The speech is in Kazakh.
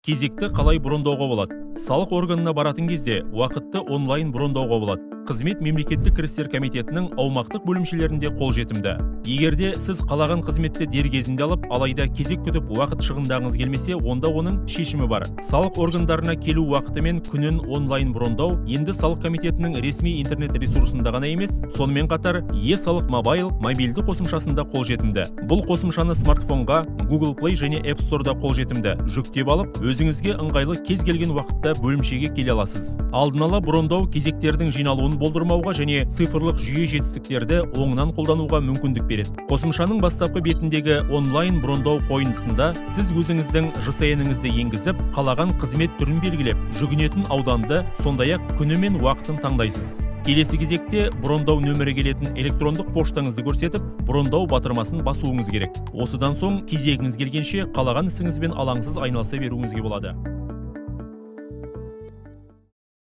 Кезекті қалай брондауға болады? Салық органына баратын кезде уақытты онлайн брондауға болады. Қызмет мемлекеттік кірістер комитетінің аумақтық бөлімшелерінде қолжетімді. Егерде сіз қалаған қызметті дер кезінде алып, алайда кезек күтіп уақыт шығындағыңыз келмесе, онда оның шешімі бар. Салық органдарына келу уақыты мен күнін онлайн брондау енді салық комитетінің ресми интернет ресурсында ғана емес, сонымен қатар e-салық мобайл мобильді қосымшасында қолжетімді. Бұл қосымшаны смартфонға, Google Play және App Store'да қолжетімді. Жүктеп алып, өзіңізге ыңғайлы кез келген уақытта бөлімшеге келе аласыз. Алдын ала брондау кезектердің жиналуын болдырмауға және цифрлық жүйе жетістіктерді оңынан қолдануға мүмкіндік береді. Қосымшаның бастапқы бетіндегі онлайн брондау қойындысында сіз өзіңіздің ЖСН-іңізді енгізіп, қалаған қызмет түрін белгілеп, жүгінетін ауданды, сондай-ақ күні мен уақытын таңдайсыз. Келесі кезекте брондау нөмірі келетін электрондық поштаңызды көрсетіп, брондау батырмасын басуыңыз керек. Осыдан соң кезегіңіз келгенше қалаған ісіңізбен алаңсыз айналыса беруіңізге болады.